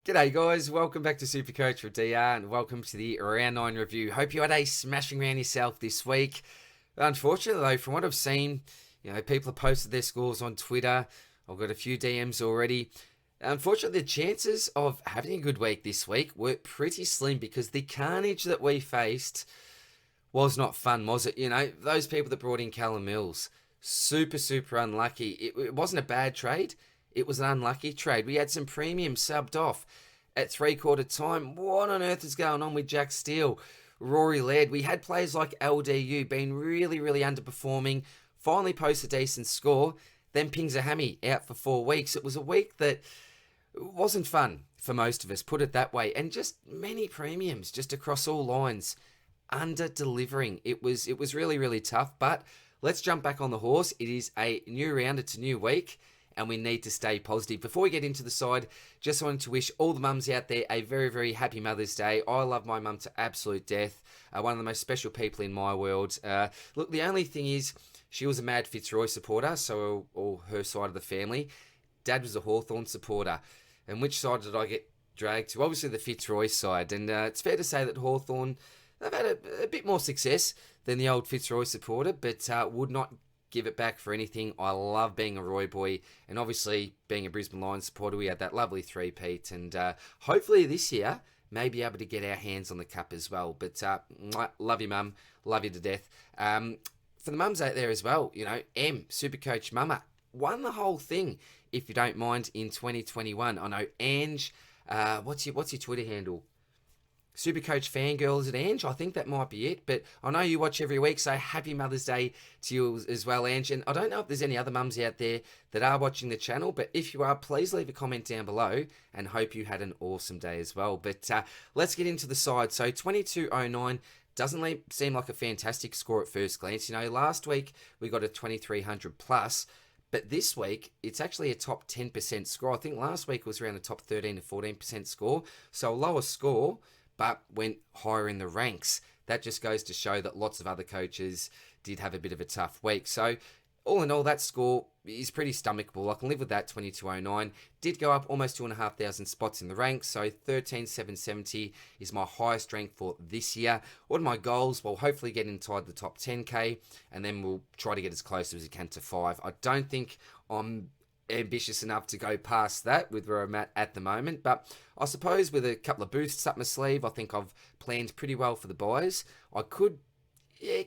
G'day guys, welcome back to SuperCoach with DR and welcome to the Round 9 review. Hope you had a smashing round yourself this week. Unfortunately though, from what I've seen, people have posted their scores on Twitter. I've got a few DMs already. Unfortunately, the chances of having a good week this week were pretty slim because the carnage that we faced was not fun, was it? Those people that brought in Callum Mills, super unlucky. It wasn't a bad trade. It was an unlucky trade. We had some premium subbed off at three-quarter time. What on earth is going on with Jack Steele? Rory Laird. We had players like LDU been really underperforming. Finally post a decent score. Then pings a hammy out for 4 weeks. It was a week that wasn't fun for most of us, put it that way. And just many premiums just across all lines. Under-delivering. It was really tough. But let's jump back on the horse. It is a new round. It's a new week. And we need to stay positive. Before we get into the side, just wanted to wish all the mums out there a very happy Mother's Day. I love my mum to absolute death. One of the most special people in my world. Look, the only thing is, she was a mad Fitzroy supporter, so all her side of the family. Dad was a Hawthorn supporter. And which side did I get dragged to? Obviously the Fitzroy side. And it's fair to say that Hawthorn, they've had a bit more success than the old Fitzroy supporter, but would not give it back for anything. I love being a Roy boy, and obviously being a Brisbane Lions supporter, we had that lovely three-peat, and hopefully this year may be able to get our hands on the cup as well. But love you, mum, love you to death. For the mums out there as well, SuperCoach Mama won the whole thing, if you don't mind, in 2021. I know Ange, what's your Twitter handle? SuperCoach Fangirl, is it Ange? I think that might be it, but I know you watch every week, so happy Mother's Day to you as well, Ange. And I don't know if there's any other mums out there that are watching the channel, but if you are, please leave a comment down below, and hope you had an awesome day as well. But let's get into the side. So 2209 doesn't seem like a fantastic score at first glance. Last week we got a 2300 plus, but this week it's actually a top 10% score. I think last week was around the top 13 to 14% score, so a lower score, but went higher in the ranks. That just goes to show that lots of other coaches did have a bit of a tough week. So all in all, that score is pretty stomachable. I can live with that. 2209 did go up almost 2,500 spots in the ranks. So 13,770 is my highest rank for this year. What are my goals? Well, hopefully get inside the top 10k, and then we'll try to get as close as we can to 5. I don't think I'm ambitious enough to go past that with where I'm at the moment, but I suppose with a couple of boosts up my sleeve, I think I've planned pretty well for the buys. I could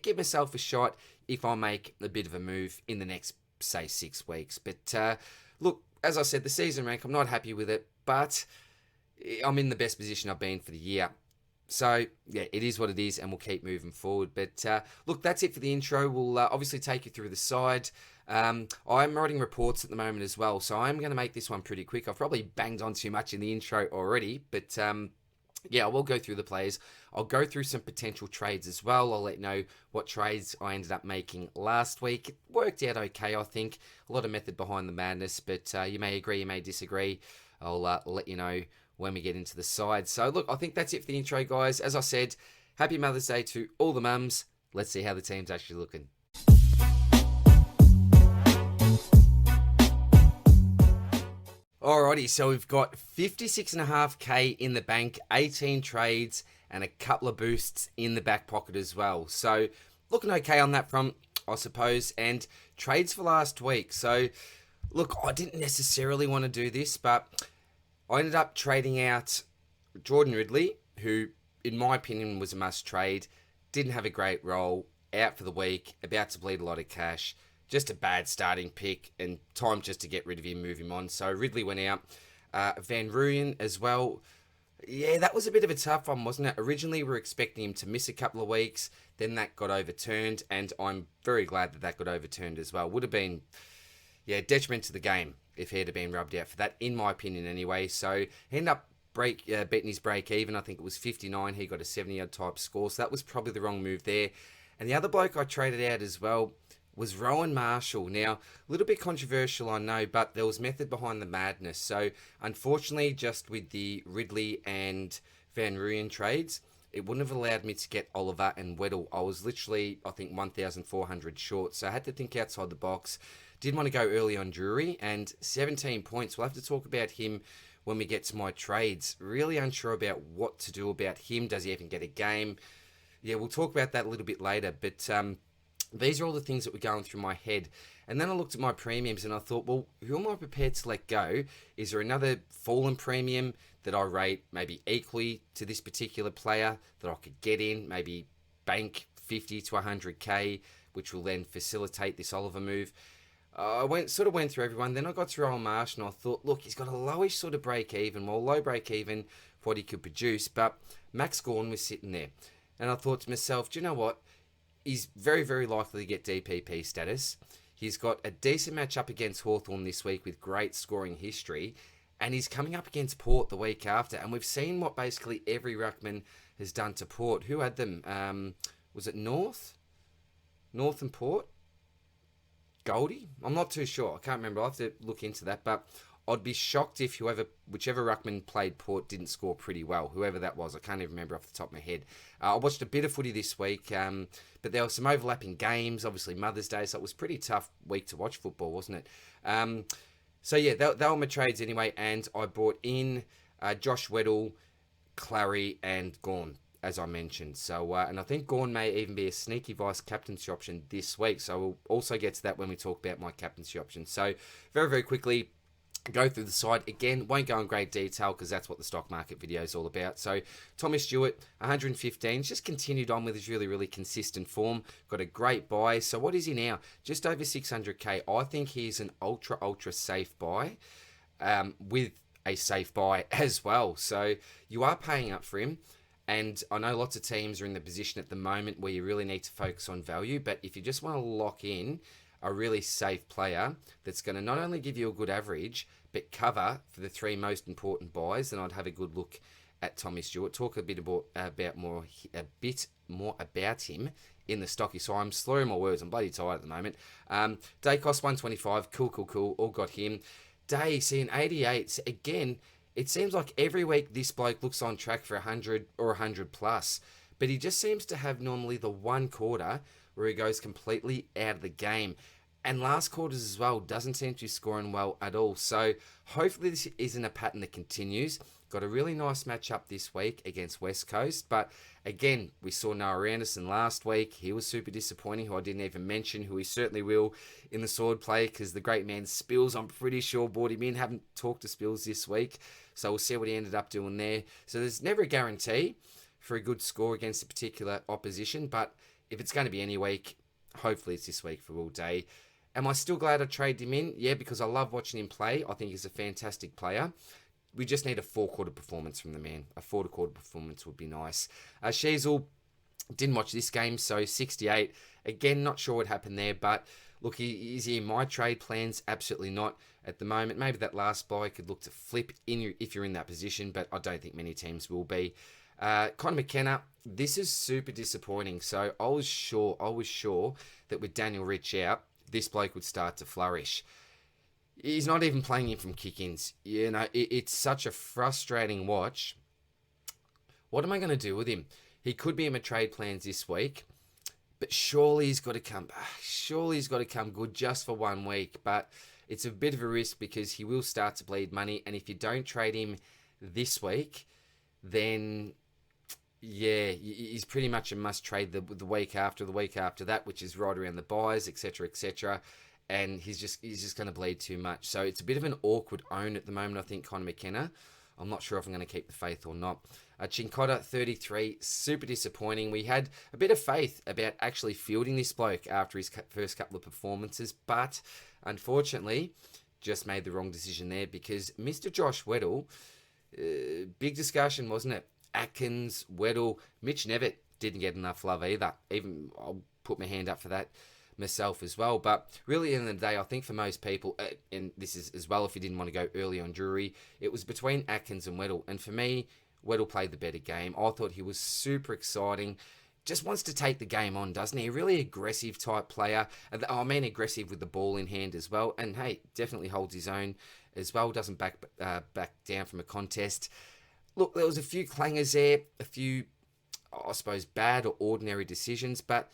give myself a shot if I make a bit of a move in the next, say, 6 weeks. But look, as I said, the season rank, I'm not happy with it, but I'm in the best position I've been for the year. So, yeah, it is what it is, and we'll keep moving forward. But, look, that's it for the intro. We'll obviously take you through the side. I'm writing reports at the moment as well, so I'm going to make this one pretty quick. I've probably banged on too much in the intro already, but, yeah, I will go through the plays. I'll go through some potential trades as well. I'll let you know what trades I ended up making last week. It worked out okay, I think. A lot of method behind the madness, but you may agree, you may disagree. I'll let you know when we get into the side. So look, I think that's it for the intro, guys. As I said, happy Mother's Day to all the mums. Let's see how the team's actually looking. Alrighty, so we've got 56.5k in the bank, 18 trades, and a couple of boosts in the back pocket as well. So looking okay on that front, I suppose. And trades for last week. So look, I didn't necessarily want to do this, but I ended up trading out Jordan Ridley, who, in my opinion, was a must trade. Didn't have a great role, out for the week, about to bleed a lot of cash. Just a bad starting pick, and time just to get rid of him, move him on. So Ridley went out. Van Rooyen as well. Yeah, that was a bit of a tough one, wasn't it? Originally, we were expecting him to miss a couple of weeks. Then that got overturned, and I'm very glad that got overturned as well. Would have been, detriment to the game if he had been rubbed out for that, in my opinion anyway. So he ended up beating his break even. I think it was 59. He got a 70-yard type score, so that was probably the wrong move there. And the other bloke I traded out as well was Rowan Marshall. Now, a little bit controversial, I know, but there was method behind the madness. So, unfortunately, just with the Ridley and Van Rooyen trades, it wouldn't have allowed me to get Oliver and Weddle. I was literally, I think, 1,400 short, so I had to think outside the box. Didn't want to go early on Drury, and 17 points. We'll have to talk about him when we get to my trades. Really unsure about what to do about him. Does he even get a game? Yeah, we'll talk about that a little bit later, but these are all the things that were going through my head. And then I looked at my premiums and I thought, well, who am I prepared to let go? Is there another fallen premium that I rate maybe equally to this particular player that I could get in, maybe bank 50 to 100k, which will then facilitate this Oliver move? I went through everyone. Then I got to Errol Marsh and I thought, look, he's got a lowish sort of break even, well, low break even for what he could produce, but Max Gawn was sitting there. And I thought to myself, do you know what? He's very, very likely to get DPP status. He's got a decent matchup against Hawthorn this week with great scoring history. And he's coming up against Port the week after. And we've seen what basically every ruckman has done to Port. Who had them? Was it North? North and Port? Goldie? I'm not too sure. I can't remember. I'll have to look into that. But I'd be shocked if whichever ruckman played Port didn't score pretty well. Whoever that was, I can't even remember off the top of my head. I watched a bit of footy this week, but there were some overlapping games. Obviously Mother's Day, so it was a pretty tough week to watch football, wasn't it? So yeah, they were my trades anyway, and I brought in Josh Weddle, Clary, and Gawn, as I mentioned. So, and I think Gawn may even be a sneaky vice captaincy option this week. So we'll also get to that when we talk about my captaincy options. So very, very quickly, go through the side again. Won't go in great detail because that's what the stock market video is all about. So Tommy Stewart, 115, just continued on with his really, really consistent form. Got a great buy. So what is he now? Just over 600k. I think he's an ultra, ultra safe buy with a safe buy as well. So you are paying up for him. And I know lots of teams are in the position at the moment where you really need to focus on value. But if you just want to lock in a really safe player that's going to not only give you a good average, but cover for the three most important buys, then I'd have a good look at Tommy Stewart. Talk a bit more about him in the stocky. So I'm slurring my words. I'm bloody tired at the moment. Day cost 125. Cool. All got him. Day seeing 88. So again, it seems like every week this bloke looks on track for 100 or 100 plus, but he just seems to have normally the one quarter where he goes completely out of the game. And last quarters as well, doesn't seem to be scoring well at all. So hopefully this isn't a pattern that continues. Got a really nice matchup this week against West Coast. But again, we saw Noah Anderson last week. He was super disappointing, who I didn't even mention, who he certainly will in the Swordplay because the great man Spills, I'm pretty sure, brought him in. Haven't talked to Spills this week. So we'll see what he ended up doing there. So there's never a guarantee for a good score against a particular opposition. But if it's going to be any week, hopefully it's this week for all day. Am I still glad I traded him in? Yeah, because I love watching him play. I think he's a fantastic player. We just need a four-quarter performance from the man. A quarter performance would be nice. Sheasel, didn't watch this game, so 68. Again, not sure what happened there, but look, is he in my trade plans? Absolutely not at the moment. Maybe that last buy could look to flip if you're in that position, but I don't think many teams will be. Conor McKenna, this is super disappointing. So I was sure that with Daniel Rich out, this bloke would start to flourish. He's not even playing him from kick-ins. You know, it's such a frustrating watch. What am I going to do with him? He could be in my trade plans this week, but surely he's got to come. Surely he's got to come good just for 1 week. But it's a bit of a risk because he will start to bleed money, and if you don't trade him this week, then yeah, he's pretty much a must trade the week after that, which is right around the buys, etc. And he's just going to bleed too much. So it's a bit of an awkward own at the moment, I think, Conor McKenna. I'm not sure if I'm going to keep the faith or not. Chincotta, 33, super disappointing. We had a bit of faith about actually fielding this bloke after his first couple of performances, but unfortunately, just made the wrong decision there because Mr. Josh Weddle, big discussion, wasn't it? Atkins, Weddle, Mitch Nevitt didn't get enough love either. Even I'll put my hand up for that myself as well. But really, at the end of the day, I think for most people, and this is as well if you didn't want to go early on Drury, it was between Atkins and Weddle. And for me, Weddle played the better game. I thought he was super exciting. Just wants to take the game on, doesn't he? A really aggressive type player. I mean aggressive with the ball in hand as well. And hey, definitely holds his own as well. Doesn't back down from a contest. Look, there was a few clangers there, a few, I suppose, bad or ordinary decisions, but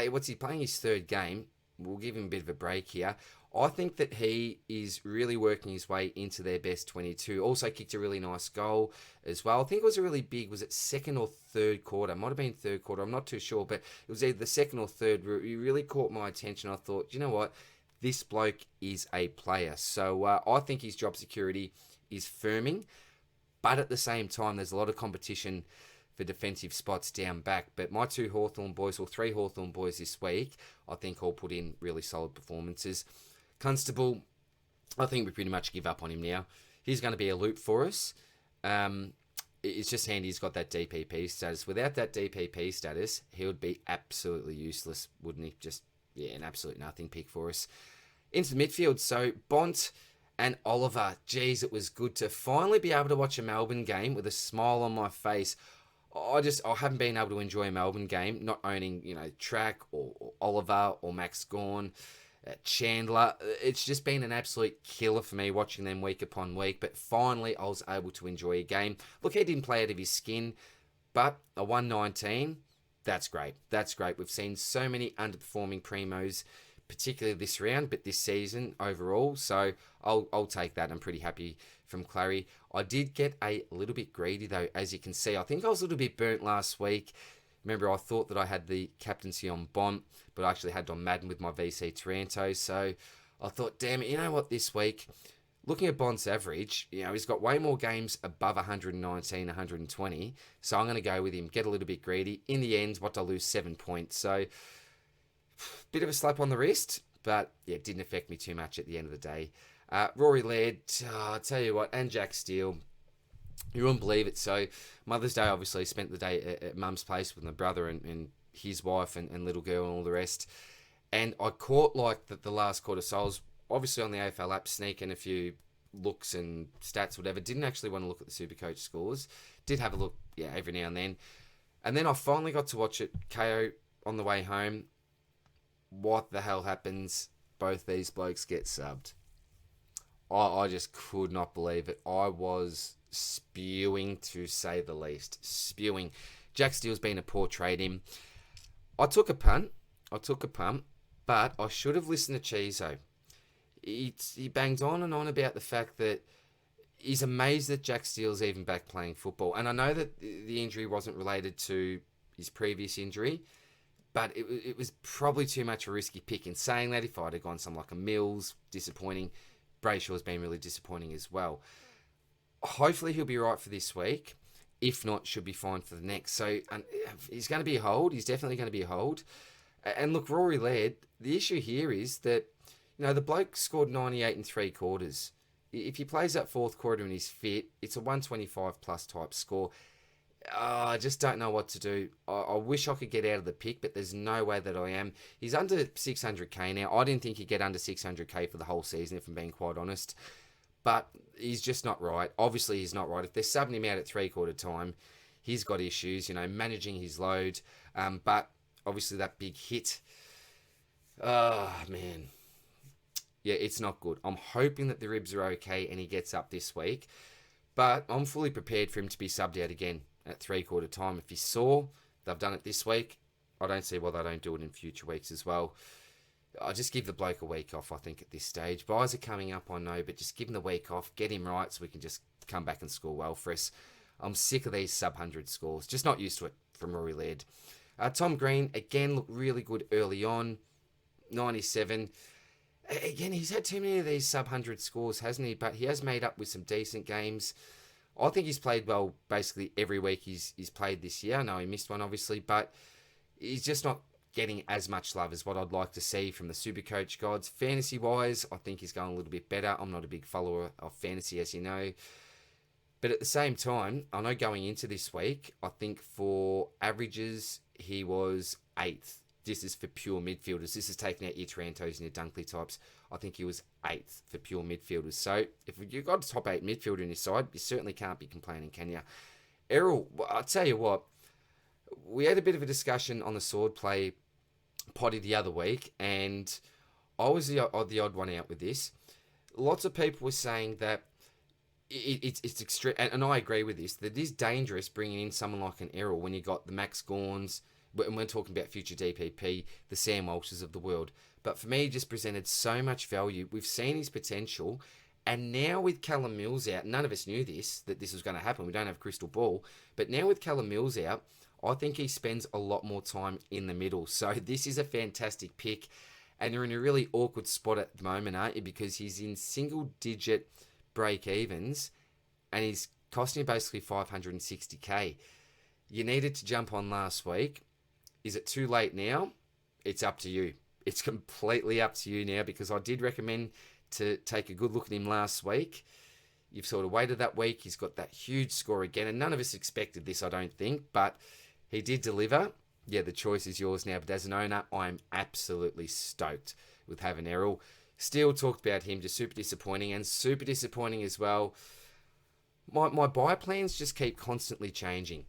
what's he playing his third game? We'll give him a bit of a break here. I think that he is really working his way into their best 22. Also kicked a really nice goal as well. I think it was a really big, was it second or third quarter? Might have been third quarter, I'm not too sure, but it was either the second or third. He really caught my attention. I thought, you know what? This bloke is a player. So I think his job security is firming, but at the same time, there's a lot of competition for defensive spots down back. But my three Hawthorn boys this week, I think all put in really solid performances. Constable, I think we pretty much give up on him now. He's going to be a loop for us. It's just handy he's got that DPP status. Without that DPP status, he would be absolutely useless, wouldn't he? Just, an absolute nothing pick for us. Into the midfield, so Bont and Oliver. Geez, it was good to finally be able to watch a Melbourne game with a smile on my face. I haven't been able to enjoy a Melbourne game, not owning, Track or Oliver or Max Gawn, Chandler. It's just been an absolute killer for me watching them week upon week, but finally I was able to enjoy a game. Look, he didn't play out of his skin, but a 119, that's great. That's great. We've seen so many underperforming Premos, particularly this round, but this season overall, so I'll take that. I'm pretty happy from Clary. I did get a little bit greedy though, as you can see. I think I was a little bit burnt last week. Remember, I thought that I had the captaincy on Bont, but I actually had on Madden with my VC Taranto. So I thought, damn it, you know what, this week, looking at Bont's average, he's got way more games above 119, 120. So I'm going to go with him, get a little bit greedy. In the end, what did I lose? 7 points. So bit of a slap on the wrist, but it didn't affect me too much at the end of the day. Rory Laird, I'll tell you what, and Jack Steele, you wouldn't believe it. So Mother's Day, obviously, spent the day at Mum's place with my brother and his wife and little girl and all the rest. And I caught the last quarter. So I was obviously on the AFL app sneaking a few looks and stats, whatever. Didn't actually want to look at the SuperCoach scores. Did have a look, every now and then. And then I finally got to watch it. KO on the way home. What the hell happens? Both these blokes get subbed. I just could not believe it. I was spewing, to say the least. Spewing. Jack Steele's been a poor trade in. I took a punt, but I should have listened to Chizo. He bangs on and on about the fact that he's amazed that Jack Steele's even back playing football. And I know that the injury wasn't related to his previous injury, but it was probably too much a risky pick. In saying that, if I'd have gone something like a Mills, disappointing. Brayshaw's been really disappointing as well. Hopefully he'll be right for this week. If not, should be fine for the next. So he's going to be a hold. He's definitely going to be a hold. And look, Rory Laird, the issue here is that, the bloke scored 98 in 3 quarters. If he plays that fourth quarter and he's fit, it's a 125 plus type score. I just don't know what to do. I wish I could get out of the pick, but there's no way that I am. He's under 600k now. I didn't think he'd get under 600k for the whole season, if I'm being quite honest. But he's just not right. Obviously, he's not right. If they're subbing him out at 3/4 time, he's got issues, managing his load. But obviously that big hit, man. Yeah, it's not good. I'm hoping that the ribs are okay and he gets up this week. But I'm fully prepared for him to be subbed out again at 3/4 time. If he's sore, they've done it this week. I don't see why they don't do it in future weeks as well. I'll just give the bloke a week off, I think, at this stage. Buys are coming up, I know, but just give him the week off, get him right so we can just come back and score well for us. I'm sick of these sub-100 scores. Just not used to it from Rory Laird. Tom Green, again, looked really good early on. 97. Again, he's had too many of these sub-100 scores, hasn't he? But he has made up with some decent games. I think he's played well basically every week he's played this year. I know he missed one, obviously, but he's just not getting as much love as what I'd like to see from the SuperCoach gods. Fantasy-wise, I think he's going a little bit better. I'm not a big follower of fantasy, as you know. But at the same time, I know going into this week, I think for averages, he was 8th. This is for pure midfielders. This is taking out your Tarantos and your Dunkley types. I think he was 8th for pure midfielders. So if you've got a top 8 midfielder in your side, you certainly can't be complaining, can you? Errol, I'll tell you what, we had a bit of a discussion on the Swordplay poddy the other week, and I was the odd one out with this. Lots of people were saying that it's extreme, and I agree with this, that it is dangerous bringing in someone like an Errol when you got the Max Gawns, and we're talking about future DPP, the Sam Walshes of the world. But for me, he just presented so much value. We've seen his potential. And now with Callum Mills out, none of us knew that this was going to happen. We don't have a crystal ball. But now with Callum Mills out, I think he spends a lot more time in the middle. So this is a fantastic pick. And you're in a really awkward spot at the moment, aren't you? Because he's in single-digit break-evens, and he's costing you basically 560k. You needed to jump on last week. Is it too late now? It's up to you. It's completely up to you now, because I did recommend to take a good look at him last week. You've sort of waited that week. He's got that huge score again, and none of us expected this, I don't think, but he did deliver. Yeah, the choice is yours now, but as an owner, I'm absolutely stoked with having Errol. Still talked about him, just super disappointing, and super disappointing as well. My buy plans just keep constantly changing.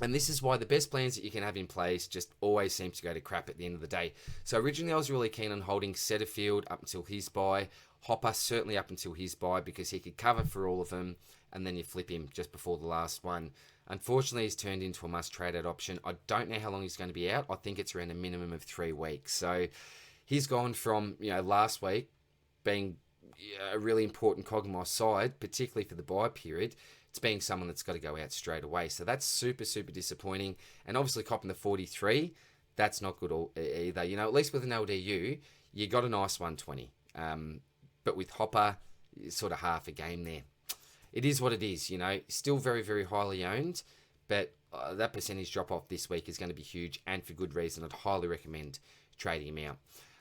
And this is why the best plans that you can have in place just always seem to go to crap at the end of the day. So originally I was really keen on holding Setterfield up until his buy. Hopper certainly up until his buy, because he could cover for all of them, and then you flip him just before the last one. Unfortunately, he's turned into a must-trade-out option. I don't know how long he's going to be out. I think it's around a minimum of 3 weeks. So he's gone from, last week being a really important cog in my side, particularly for the buy period, to being someone that's got to go out straight away. So that's super, super disappointing. And obviously copping the 43, that's not good either. At least with an LDU, you got a nice 120. But with Hopper, it's sort of half a game there. It is what it is, still very, very highly owned, but that percentage drop-off this week is going to be huge, and for good reason. I'd highly recommend trading him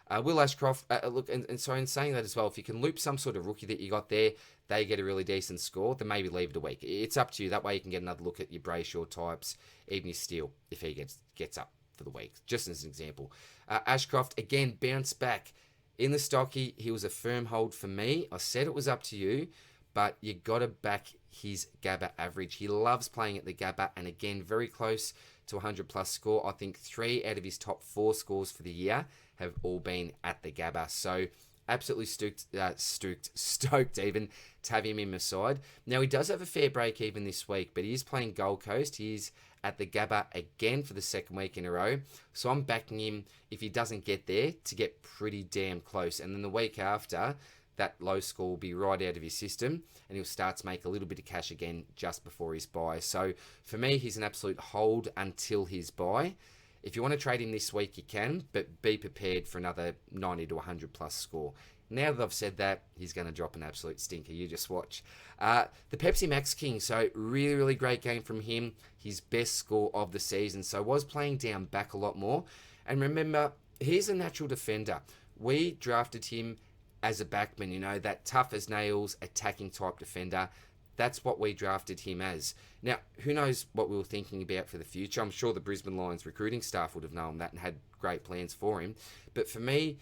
out. Will Ashcroft, look, and so in saying that as well, if you can loop some sort of rookie that you got there, they get a really decent score, then maybe leave it a week. It's up to you. That way you can get another look at your Brayshaw types, even your Steele, if he gets up for the week, just as an example. Ashcroft, again, bounced back. In the stocky, he was a firm hold for me. I said it was up to you, but you got to back his Gabba average. He loves playing at the Gabba, and again, very close to 100 plus score. I think 3 out of his top 4 scores for the year have all been at the Gabba. So absolutely stoked even to have him in my side. Now, he does have a fair break even this week, but he is playing Gold Coast. He is at the Gabba again for the second week in a row. So I'm backing him, if he doesn't get there, to get pretty damn close. And then the week after, that low score will be right out of his system, and he'll start to make a little bit of cash again just before his buy. So for me, he's an absolute hold until his buy. If you want to trade him this week, you can, but be prepared for another 90 to 100 plus score. Now that I've said that, he's going to drop an absolute stinker. You just watch. The Pepsi Max King, so really, really great game from him. His best score of the season. So was playing down back a lot more. And remember, he's a natural defender. We drafted him as a backman, that tough as nails, attacking type defender. That's what we drafted him as. Now, who knows what we were thinking about for the future. I'm sure the Brisbane Lions recruiting staff would have known that and had great plans for him. But for me,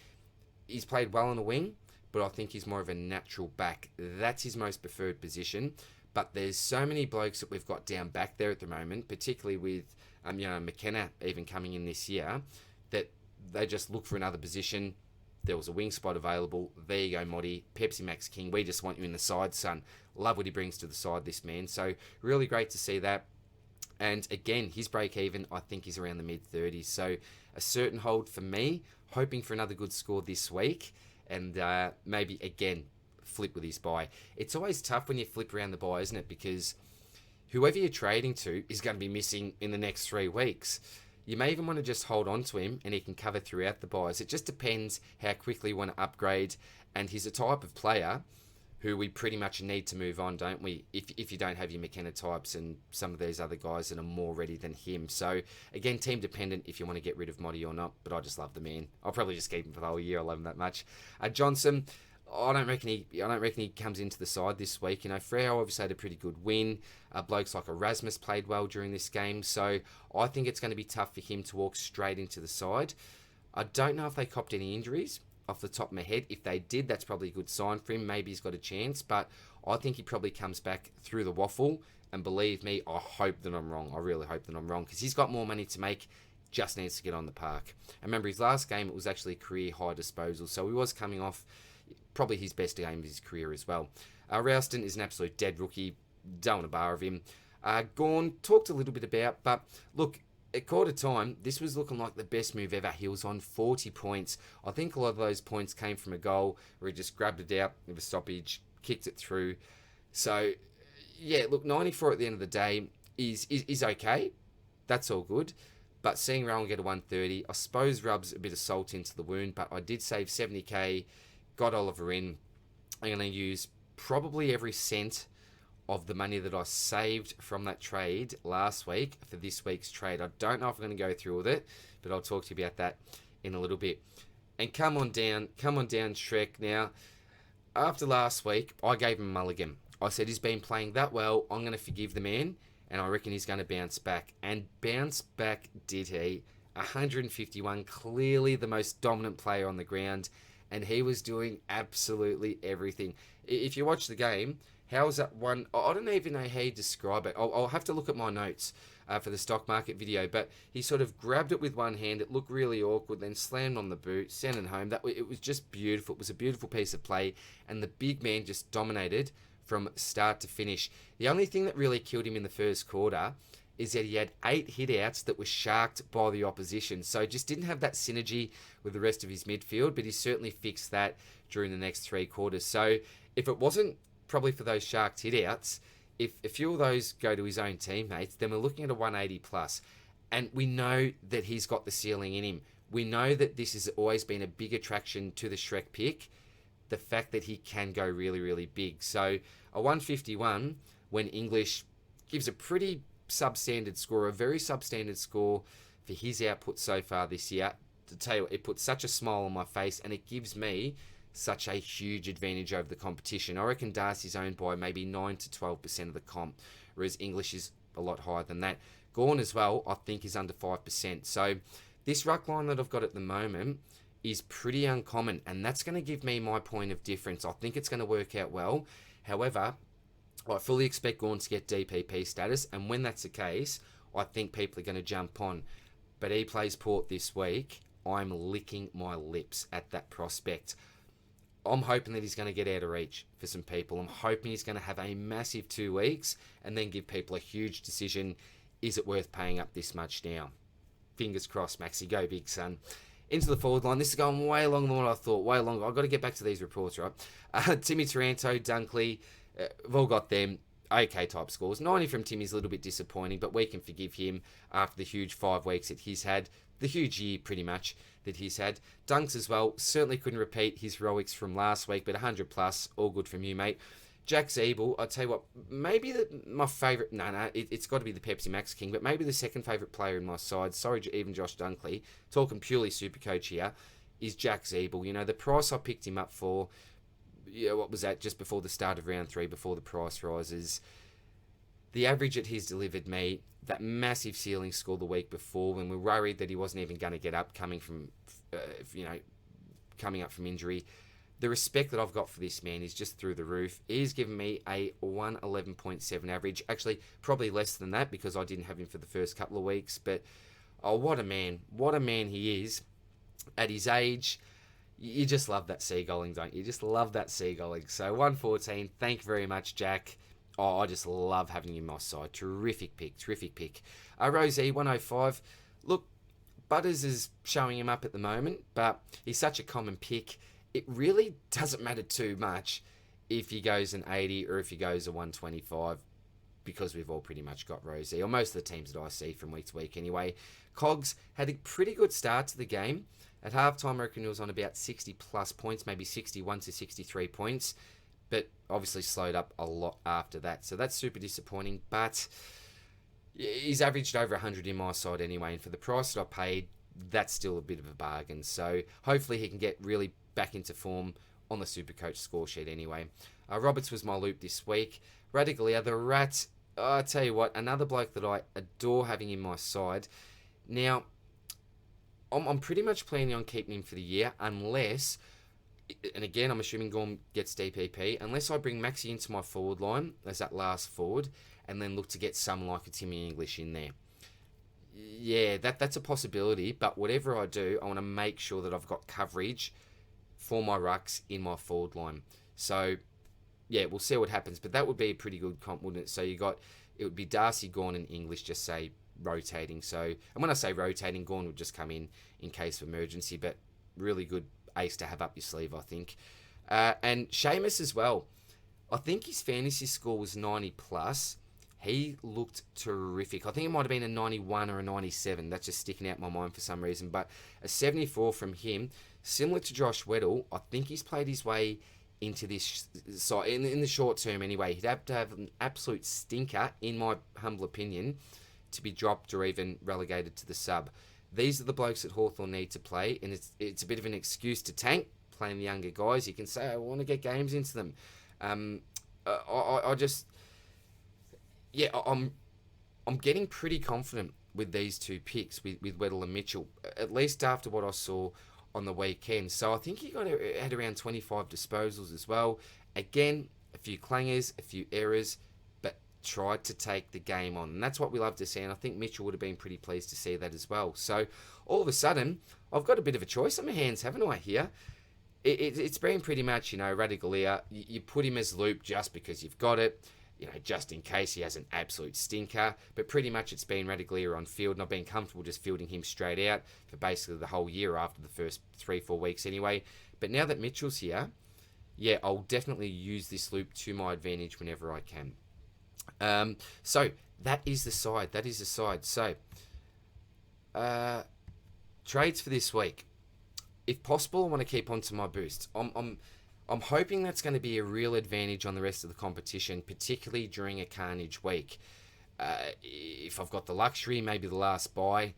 he's played well on the wing, but I think he's more of a natural back. That's his most preferred position. But there's so many blokes that we've got down back there at the moment, particularly with McKenna even coming in this year, that they just look for another position. There was a wing spot available. There you go, Moddy. Pepsi Max King. We just want you in the side, son. Love what he brings to the side, this man. So really great to see that. And again, his break even, I think, is around the mid-30s. So a certain hold for me, hoping for another good score this week. And maybe, again, flip with his buy. It's always tough when you flip around the buy, isn't it? Because whoever you're trading to is going to be missing in the next 3 weeks. You may even want to just hold on to him and he can cover throughout the buys. It just depends how quickly you want to upgrade. And he's a type of player who we pretty much need to move on, don't we? If you don't have your McKenna types and some of these other guys that are more ready than him. So, again, team dependent if you want to get rid of Moddy or not. But I just love the man. I'll probably just keep him for the whole year. I love him that much. Johnson, I don't reckon he comes into the side this week. Freo obviously had a pretty good win. Blokes like Erasmus played well during this game. So I think it's going to be tough for him to walk straight into the side. I don't know if they copped any injuries off the top of my head. If they did, that's probably a good sign for him. Maybe he's got a chance. But I think he probably comes back through the waffle. And believe me, I hope that I'm wrong. I really hope that I'm wrong. Because he's got more money to make. Just needs to get on the park. And remember, his last game, it was actually a career high disposal. So he was coming off probably his best game of his career as well. Rouston is an absolute dead rookie. Don't want a bar of him. Gawn, talked a little bit about, but look, at quarter time, this was looking like the best move ever. He was on 40 points. I think a lot of those points came from a goal where he just grabbed it out with a stoppage, kicked it through. So, yeah, look, 94 at the end of the day is okay. That's all good. But seeing Rowan get a 130, I suppose rubs a bit of salt into the wound, but I did save 70k, got Oliver in. I'm going to use probably every cent of the money that I saved from that trade last week for this week's trade. I don't know if I'm going to go through with it, but I'll talk to you about that in a little bit. And come on down, Shrek. Now, after last week, I gave him a mulligan. I said he's been playing that well, I'm going to forgive the man, and I reckon he's going to bounce back. And bounce back did he. 151, clearly the most dominant player on the ground, and he was doing absolutely everything. If you watch the game, how is that one? I don't even know how you describe it. I'll have to look at my notes for the stock market video, but he sort of grabbed it with one hand. It looked really awkward, then slammed on the boot, sent it home. It was just beautiful. It was a beautiful piece of play, and the big man just dominated from start to finish. The only thing that really killed him in the first quarter is that he had 8 hit-outs that were sharked by the opposition. So just didn't have that synergy with the rest of his midfield, but he certainly fixed that during the next 3 quarters. So if it wasn't probably for those sharked hit-outs, if a few of those go to his own teammates, then we're looking at a 180 plus. And we know that he's got the ceiling in him. We know that this has always been a big attraction to the Shrek pick, the fact that he can go really, really big. So a 151, when English gives a pretty substandard score, a very substandard score for his output so far this year, to tell you what, it puts such a smile on my face, and it gives me such a huge advantage over the competition. I reckon Darcy's owned by maybe 9 to 12% of the comp, whereas English is a lot higher than that. Gawn as well, I think, is under 5%. So this ruck line that I've got at the moment is pretty uncommon, and that's going to give me my point of difference. I think it's going to work out well. However, I fully expect Gawn to get DPP status, and when that's the case, I think people are going to jump on. But he plays Port this week. I'm licking my lips at that prospect. I'm hoping that he's going to get out of reach for some people. I'm hoping he's going to have a massive 2 weeks and then give people a huge decision. Is it worth paying up this much now? Fingers crossed, Maxi. Go big, son. Into the forward line. This is going way longer than what I thought. Way longer. I've got to get back to these reports, right? Timmy Taranto, Dunkley, we've all got them. Okay type scores. 90 from Timmy's a little bit disappointing, but we can forgive him after the huge 5 weeks that he's had. The huge year, pretty much, that he's had. Dunks as well. Certainly couldn't repeat his heroics from last week, but 100 plus. All good from you, mate. Jack Zeeble, I'll tell you what, maybe my favourite, it's got to be the Pepsi Max King, but maybe the second favourite player in my side, sorry, even Josh Dunkley, talking purely Supercoach here, is Jack Zeeble. You know, the price I picked him up for, what was that, just before the start of round 3, before the price rises. The average that he's delivered me, that massive ceiling score the week before, when we were worried that he wasn't even going to get up, coming up from injury. The respect that I've got for this man is just through the roof. He's given me a 111.7 average. Actually, probably less than that because I didn't have him for the first couple of weeks. But, oh, what a man. What a man he is. At his age, you just love that seagulling, don't you? You just love that seagulling. So, 114. Thank you very much, Jack. Oh, I just love having him on my side. Terrific pick. Rosie, 105. Look, Butters is showing him up at the moment, but he's such a common pick. It really doesn't matter too much if he goes an 80 or if he goes a 125 because we've all pretty much got Rosie, or most of the teams that I see from week to week anyway. Cogs had a pretty good start to the game. At halftime, I reckon he was on about 60 plus points, maybe 61 to 63 points, but obviously slowed up a lot after that. So that's super disappointing, but he's averaged over 100 in my side anyway, and for the price that I paid, that's still a bit of a bargain. So hopefully he can get really back into form on the Supercoach score sheet anyway. Roberts was my loop this week. Radically, the Rat, I tell you what, another bloke that I adore having in my side. Now, I'm pretty much planning on keeping him for the year unless, and again, I'm assuming Gorm gets DPP, unless I bring Maxi into my forward line as that last forward and then look to get someone like a Timmy English in there. Yeah, that's a possibility, but whatever I do, I want to make sure that I've got coverage for my rucks in my forward line. So, yeah, we'll see what happens, but that would be a pretty good comp, wouldn't it? So it would be Darcy, Gawn and English, just say, rotating. So, and when I say rotating, Gorn would just come in case of emergency, but really good ace to have up your sleeve, I think. And Seamus as well. I think his fantasy score was 90 plus. He looked terrific. I think it might have been a 91 or a 97. That's just sticking out in my mind for some reason. But a 74 from him, similar to Josh Weddle, I think he's played his way into this side in the short term anyway. He'd have to have an absolute stinker, in my humble opinion, to be dropped or even relegated to the sub. These are the blokes that Hawthorn need to play, and it's a bit of an excuse to tank playing the younger guys. You can say, I want to get games into them. I'm getting pretty confident with these two picks, with Weddle and Mitchell, at least after what I saw on the weekend. So I think he had around 25 disposals as well. Again, a few clangers, a few errors, but tried to take the game on. And that's what we love to see, and I think Mitchell would have been pretty pleased to see that as well. So all of a sudden, I've got a bit of a choice on my hands, haven't I, here? It's been pretty much, Radigalia. You put him as loop just because you've got it, just in case he has an absolute stinker. But pretty much it's been Radigalia on field, and I've been comfortable just fielding him straight out for basically the whole year after the first 3-4 weeks anyway. But now that Mitchell's here, yeah, I'll definitely use this loop to my advantage whenever I can. So that is the side. So trades for this week. If possible, I want to keep on to my boosts. I'm hoping that's going to be a real advantage on the rest of the competition, particularly during a carnage week. If I've got the luxury, maybe the last buy,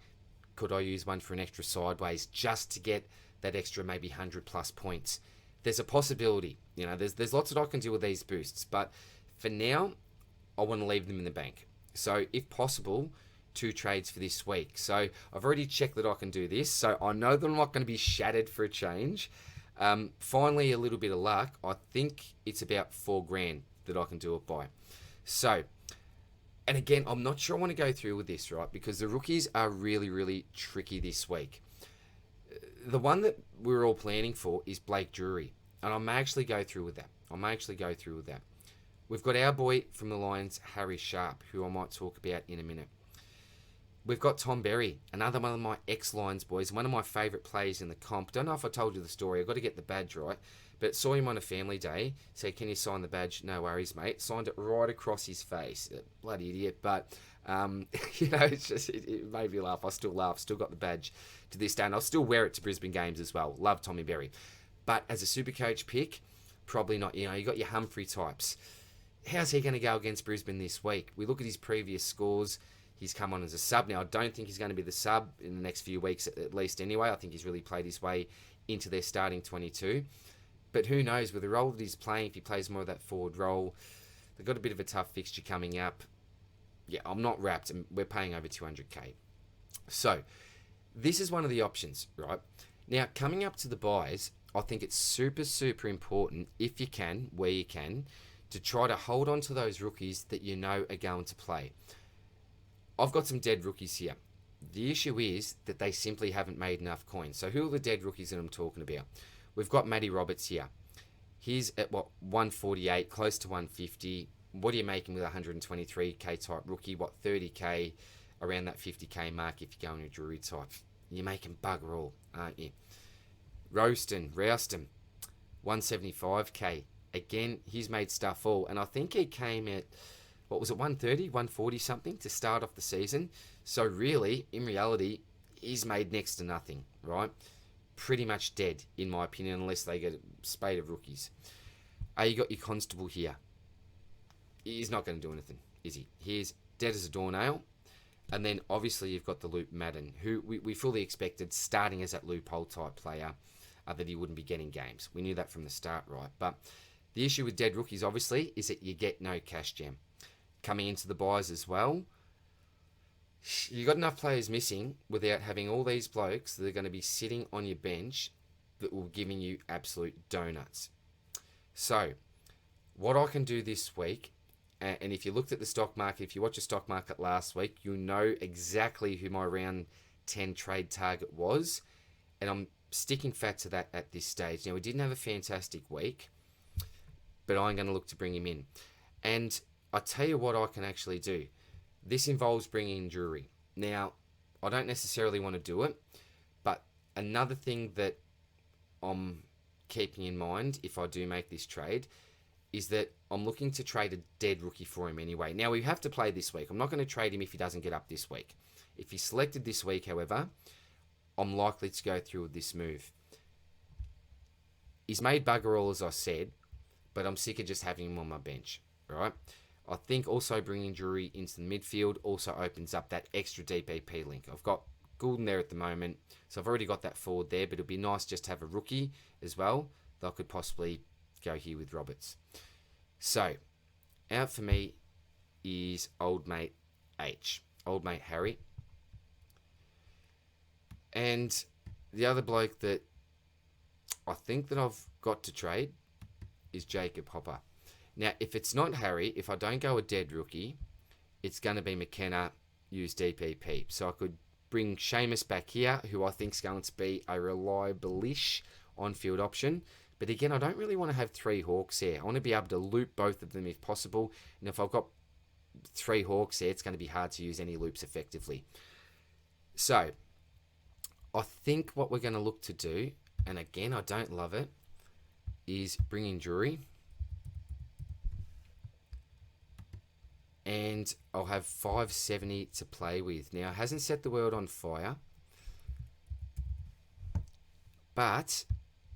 could I use one for an extra sideways just to get that extra maybe 100 plus points? There's a possibility. There's lots that I can do with these boosts, but for now, I want to leave them in the bank. So if possible, 2 trades for this week. So I've already checked that I can do this. So I know that I'm not going to be shattered for a change. Finally, a little bit of luck. I think it's about $4,000 that I can do it by. So, and again, I'm not sure I want to go through with this, right? Because the rookies are really, really tricky this week. The one that we're all planning for is Blake Drury. And I may actually go through with that. We've got our boy from the Lions, Harry Sharp, who I might talk about in a minute. We've got Tom Berry, another one of my ex-Lions boys, one of my favourite players in the comp. Don't know if I told you the story. I've got to get the badge right. But saw him on a family day. Said, can you sign the badge? No worries, mate. Signed it right across his face. Bloody idiot. But, it made me laugh. I still laugh. Still got the badge to this day. And I'll still wear it to Brisbane games as well. Love Tommy Berry. But as a Supercoach pick, probably not. You got your Humphrey types. How's he going to go against Brisbane this week? We look at his previous scores. He's come on as a sub. Now, I don't think he's going to be the sub in the next few weeks at least anyway. I think he's really played his way into their starting 22. But who knows, with the role that he's playing, if he plays more of that forward role, they've got a bit of a tough fixture coming up. Yeah, I'm not wrapped, and we're paying over 200k. So, this is one of the options, right? Now, coming up to the buys, I think it's super, super important, if you can, where you can, to try to hold on to those rookies that you know are going to play. I've got some dead rookies here. The issue is that they simply haven't made enough coins. So who are the dead rookies that I'm talking about? We've got Matty Roberts here. He's at 148, close to 150. What are you making with a 123k type rookie? 30k, around that 50k mark if you're going to Drury type. You're making bugger all, aren't you? Rouston, 175k. Again, he's made stuff all. And I think he came at 130, 140 something to start off the season. So really, in reality, he's made next to nothing, right? Pretty much dead, in my opinion, unless they get a spate of rookies. You got your Constable here. He's not going to do anything, is he? He's dead as a doornail. And then obviously you've got the Luke Madden, who we fully expected starting as that loophole type player, that he wouldn't be getting games. We knew that from the start, right? But the issue with dead rookies, obviously, is that you get no cash gem. Coming into the buys as well, you got enough players missing without having all these blokes that are going to be sitting on your bench that will be giving you absolute donuts. So, what I can do this week, and if you looked at the stock market, if you watched the stock market last week, you'll know exactly who my round 10 trade target was, and I'm sticking fat to that at this stage. Now, we didn't have a fantastic week, but I'm going to look to bring him in. And I tell you what I can actually do. This involves bringing in Drury. Now, I don't necessarily want to do it, but another thing that I'm keeping in mind if I do make this trade is that I'm looking to trade a dead rookie for him anyway. Now, we have to play this week. I'm not going to trade him if he doesn't get up this week. If he's selected this week, however, I'm likely to go through with this move. He's made bugger all, as I said, but I'm sick of just having him on my bench, right? I think also bringing Drury into the midfield also opens up that extra DPP link. I've got Goulden there at the moment, so I've already got that forward there, but it'll be nice just to have a rookie as well that I could possibly go here with Roberts. So, out for me is old mate H, old mate Harry. And the other bloke that I think that I've got to trade is Jacob Hopper. Now, if it's not Harry, if I don't go a dead rookie, it's going to be McKenna, use DPP. So I could bring Seamus back here, who I think is going to be a reliable-ish on-field option. But again, I don't really want to have three Hawks here. I want to be able to loop both of them if possible. And if I've got three Hawks here, it's going to be hard to use any loops effectively. So, I think what we're going to look to do, and again, I don't love it, is bring in Drury. And I'll have 570 to play with. Now, it hasn't set the world on fire, but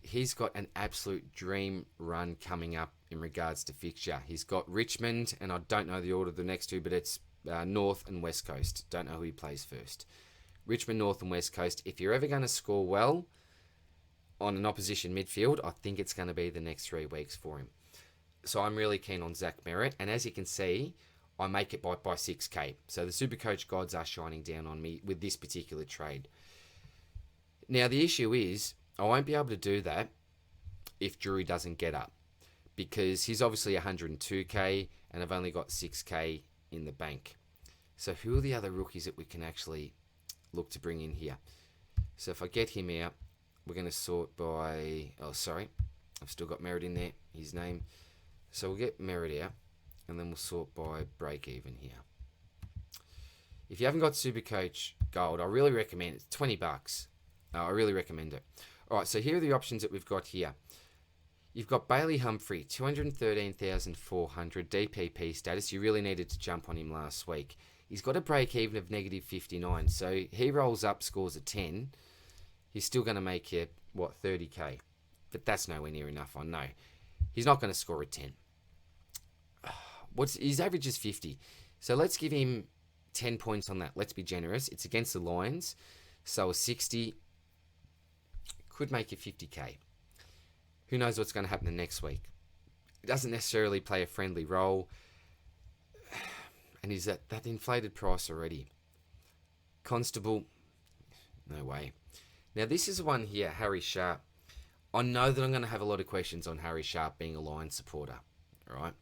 he's got an absolute dream run coming up in regards to fixture. He's got Richmond, and I don't know the order of the next two, but it's North and West Coast. Don't know who he plays first. Richmond, North and West Coast. If you're ever going to score well on an opposition midfield, I think it's going to be the next 3 weeks for him. So I'm really keen on Zach Merritt, and as you can see, I make it by 6k. So the SuperCoach gods are shining down on me with this particular trade. Now, the issue is, I won't be able to do that if Drury doesn't get up, because he's obviously 102k, and I've only got 6k in the bank. So who are the other rookies that we can actually look to bring in here? So if I get him out, we're going to sort by... Oh, sorry. I've still got Merritt in there, his name. So we'll get Merritt out, and then we'll sort by break even here. If you haven't got SuperCoach Gold, I really recommend it. It's $20. I really recommend it. All right, so here are the options that we've got here. You've got Bailey Humphrey, 213,400 DPP status. You really needed to jump on him last week. He's got a break even of negative 59. So he rolls up, scores a 10. He's still going to make you, 30k. But that's nowhere near enough, I know. He's not going to score a 10. His average is 50. So let's give him 10 points on that. Let's be generous. It's against the Lions. So a 60 could make you 50k. Who knows what's going to happen the next week? He doesn't necessarily play a friendly role. And he's at that inflated price already. Constable, no way. Now this is one here, Harry Sharp. I know that I'm going to have a lot of questions on Harry Sharp being a Lions supporter. All right.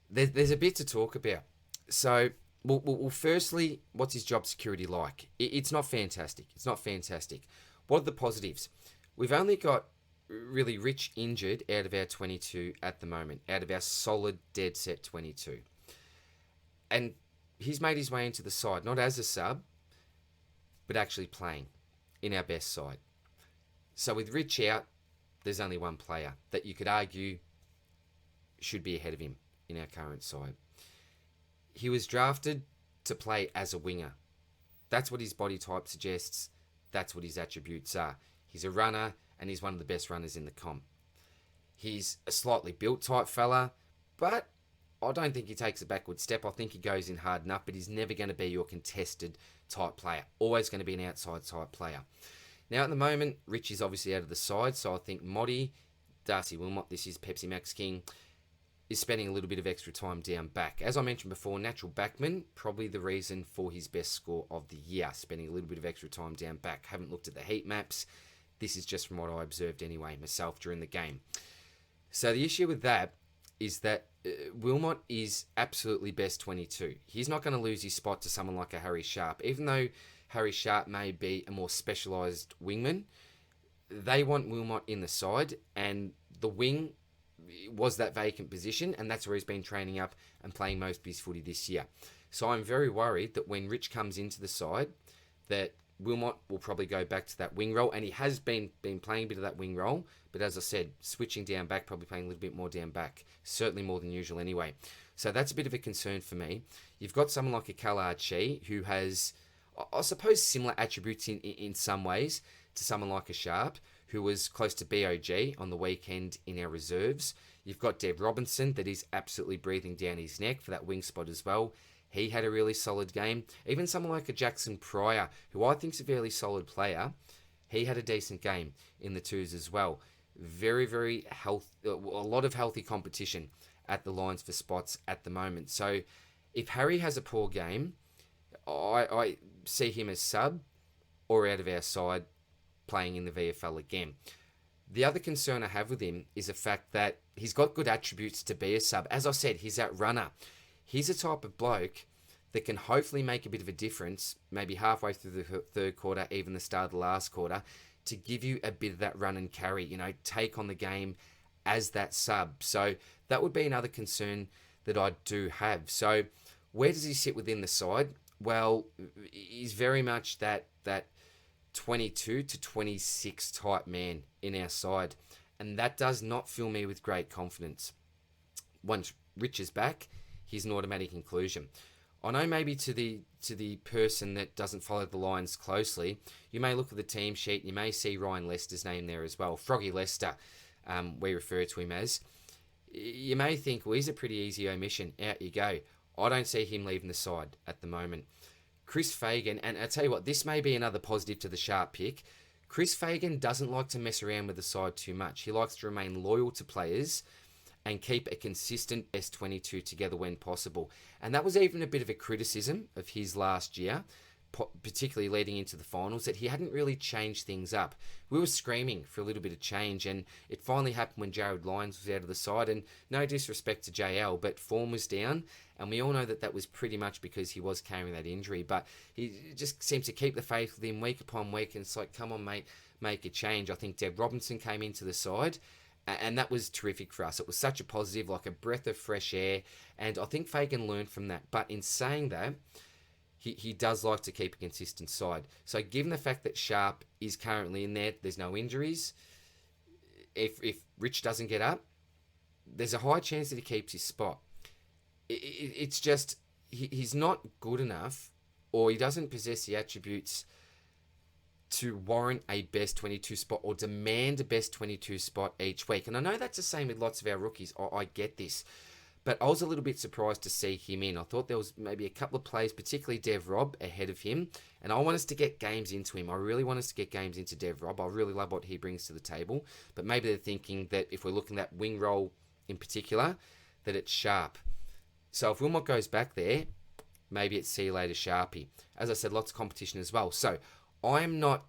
There's a bit to talk about. So, well, firstly, what's his job security like? It's not fantastic. It's not fantastic. What are the positives? We've only got really Rich injured out of our 22 at the moment, out of our solid dead set 22. And he's made his way into the side, not as a sub, but actually playing in our best side. So with Rich out, there's only one player that you could argue should be ahead of him in our current side. He was drafted to play as a winger. That's what his body type suggests. That's what his attributes are. He's a runner, and he's one of the best runners in the comp. He's a slightly built type fella, but I don't think he takes a backward step. I think he goes in hard enough, but he's never going to be your contested type player. Always going to be an outside type player. Now, at the moment, Rich is obviously out of the side, so I think Moddy, Darcy Wilmot, this is Pepsi Max King, is spending a little bit of extra time down back. As I mentioned before, natural backman, probably the reason for his best score of the year, spending a little bit of extra time down back. Haven't looked at the heat maps. This is just from what I observed anyway, myself, during the game. So the issue with that is that Wilmot is absolutely best 22. He's not going to lose his spot to someone like a Harry Sharp. Even though Harry Sharp may be a more specialised wingman, they want Wilmot in the side, and the wing was that vacant position, and that's where he's been training up and playing most of his footy this year. So I'm very worried that when Rich comes into the side, that Wilmot will probably go back to that wing role, and he has been playing a bit of that wing role, but as I said, switching down back, probably playing a little bit more down back, certainly more than usual anyway. So that's a bit of a concern for me. You've got someone like a Kalachi who has, I suppose, similar attributes in some ways to someone like a Sharp, who was close to BOG on the weekend in our reserves. You've got Deb Robinson that is absolutely breathing down his neck for that wing spot as well. He had a really solid game. Even someone like a Jackson Pryor, who I think is a fairly solid player, he had a decent game in the twos as well. Very, very a lot of healthy competition at the lines for spots at the moment. So if Harry has a poor game, I see him as sub or out of our side playing in the VFL again. The other concern I have with him is the fact that he's got good attributes to be a sub. As I said, he's that runner. He's a type of bloke that can hopefully make a bit of a difference, maybe halfway through the third quarter, even the start of the last quarter, to give you a bit of that run and carry, take on the game as that sub. So that would be another concern that I do have. So where does he sit within the side? Well, he's very much that 22 to 26 type man in our side, and that does not fill me with great confidence. Once Rich is back, he's an automatic inclusion. I know maybe to the person that doesn't follow the Lions closely, you may look at the team sheet and you may see Ryan Lester's name there as well. Froggy Lester, we refer to him as. You may think, well, he's a pretty easy omission. Out you go. I don't see him leaving the side at the moment. Chris Fagan, and I tell you what, this may be another positive to the Sharp pick. Chris Fagan doesn't like to mess around with the side too much. He likes to remain loyal to players and keep a consistent best 22 together when possible. And that was even a bit of a criticism of his last year, particularly leading into the finals, that he hadn't really changed things up. We were screaming for a little bit of change, and it finally happened when Jared Lyons was out of the side. And no disrespect to JL, but form was down, and we all know that that was pretty much because he was carrying that injury. But he just seems to keep the faith with him week upon week, and it's like, come on, mate, make a change. I think Deb Robinson came into the side, and that was terrific for us. It was such a positive, like a breath of fresh air, and I think Fagan learned from that. But in saying that, he does like to keep a consistent side. So given the fact that Sharp is currently in there's no injuries, if Rich doesn't get up, there's a high chance that he keeps his spot. It's just, he's not good enough, or he doesn't possess the attributes to warrant a best 22 spot or demand a best 22 spot each week. And I know that's the same with lots of our rookies. I get this. But I was a little bit surprised to see him in. I thought there was maybe a couple of plays, particularly Dev Rob, ahead of him. And I want us to get games into him. I really want us to get games into Dev Rob. I really love what he brings to the table. But maybe they're thinking that if we're looking at wing role in particular, that it's Sharp. So if Wilmot goes back there, maybe it's see you later Sharpie. As I said, lots of competition as well. So I'm not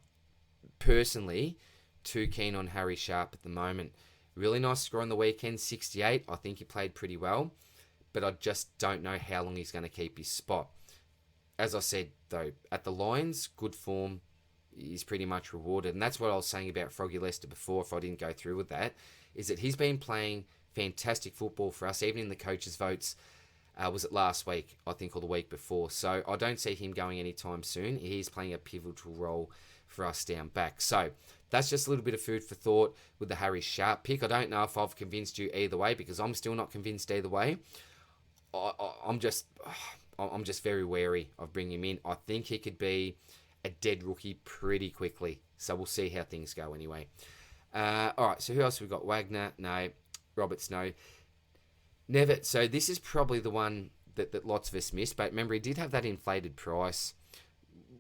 personally too keen on Harry Sharp at the moment. Really nice score on the weekend, 68. I think he played pretty well, but I just don't know how long he's going to keep his spot. As I said, though, at the Lions, good form is pretty much rewarded. And that's what I was saying about Froggy Lester before, if I didn't go through with that, is that he's been playing fantastic football for us, even in the coaches' votes. Was it last week, I think, or the week before? So I don't see him going anytime soon. He's playing a pivotal role for us down back. So that's just a little bit of food for thought with the Harry Sharp pick. I don't know if I've convinced you either way, because I'm still not convinced either way. I'm just very wary of bringing him in. I think he could be a dead rookie pretty quickly. So we'll see how things go anyway. All right, so who else have we got? Wagner? No. Roberts? No. Nevitt. So this is probably the one that lots of us missed. But remember, he did have that inflated price.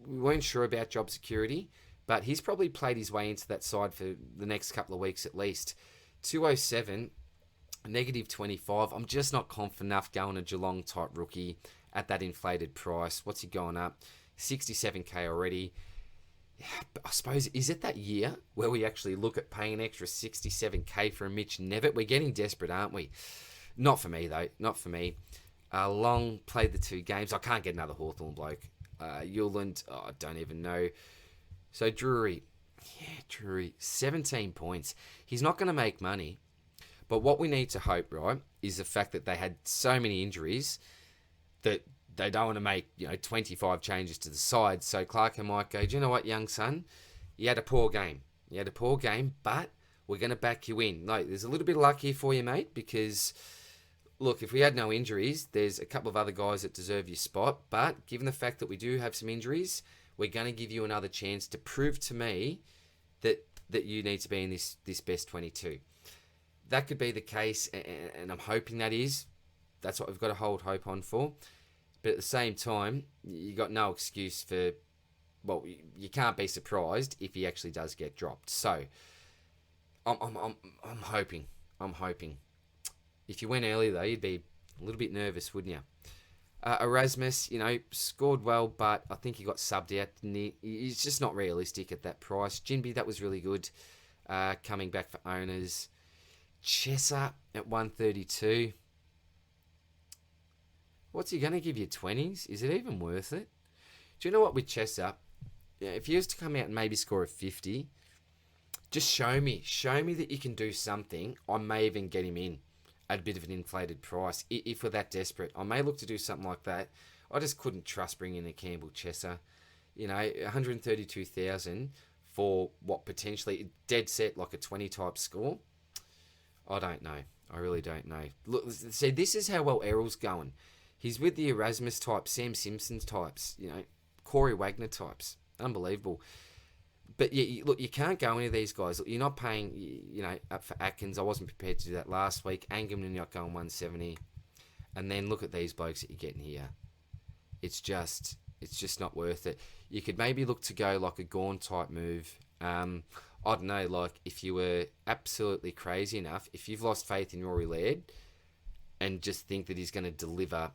We weren't sure about job security, but he's probably played his way into that side for the next couple of weeks at least. 207, negative 25. I'm just not confident enough going a Geelong type rookie at that inflated price. What's he going up? 67k already. Yeah, I suppose, is it that year where we actually look at paying an extra 67k for a Mitch Nevitt? We're getting desperate, aren't we? Not for me, though. Not for me. Long played the 2 games. I can't get another Hawthorn bloke. Yuland, I don't even know. So Drury, 17 points. He's not going to make money. But what we need to hope, right, is the fact that they had so many injuries that they don't want to make 25 changes to the side. So Clarko might go, do you know what, young son, you had a poor game. But we're going to back you in. No, there's a little bit of luck here for you, mate, because look, if we had no injuries, there's a couple of other guys that deserve your spot. But given the fact that we do have some injuries, we're going to give you another chance to prove to me that you need to be in this best 22. That could be the case, and I'm hoping that is. That's what we've got to hold hope on for. But at the same time, you got no excuse for, well, you can't be surprised if he actually does get dropped. So I'm hoping. If you went early though, you'd be a little bit nervous, wouldn't you? Erasmus, scored well, but I think he got subbed out. He's just not realistic at that price. Jinby, that was really good. Coming back for owners. Chesser at 132. What's he going to give you, 20s? Is it even worth it? Do you know what, with Chesser, if he was to come out and maybe score a 50, just show me that you can do something. I may even get him in at a bit of an inflated price. If we're that desperate, I may look to do something like that. I just couldn't trust bringing in a Campbell Chesser. 132,000 for what potentially dead set like a 20 type score. I don't know. I really don't know. Look, see, this is how well Errol's going. He's with the Erasmus type, Sam Simpson types, Corey Wagner types. Unbelievable. But look, you can't go any of these guys. Look, you're not paying, up for Atkins. I wasn't prepared to do that last week. Angam and not going 170. And then look at these blokes that you're getting here. It's just not worth it. You could maybe look to go like a Gorn type move. I don't know, like if you were absolutely crazy enough, if you've lost faith in Rory Laird and just think that he's going to deliver,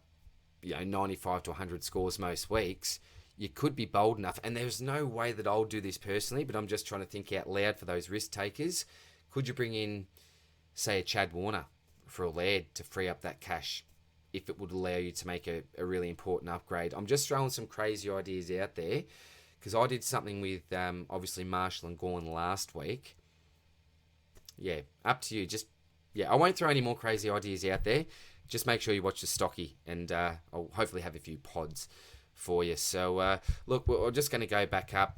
95 to 100 scores most weeks, you could be bold enough. And there's no way that I'll do this personally, but I'm just trying to think out loud for those risk takers. Could you bring in, say, a Chad Warner for a Laird to free up that cash if it would allow you to make a really important upgrade? I'm just throwing some crazy ideas out there because I did something with, obviously, Marshall and Gorn last week. Yeah, up to you. I won't throw any more crazy ideas out there. Just make sure you watch the stocky, and I'll hopefully have a few pods for you. So, look, we're just going to go back up,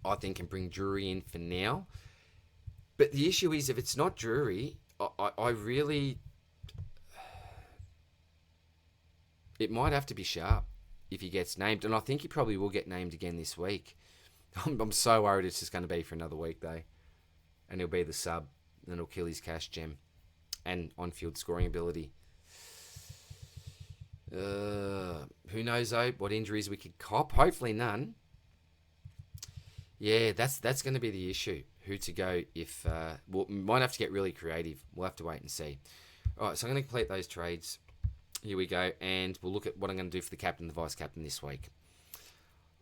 I think, and bring Drury in for now. But the issue is, if it's not Drury, I really... It might have to be Sharp if he gets named, and I think he probably will get named again this week. I'm so worried it's just going to be for another week, though. And he'll be the sub, and it'll kill his cash gem and on-field scoring ability. Who knows, though, what injuries we could cop. Hopefully none. Yeah, that's going to be the issue. Who to go if... we might have to get really creative. We'll have to wait and see. All right, so I'm going to complete those trades. Here we go, and we'll look at what I'm going to do for the captain and the vice-captain this week.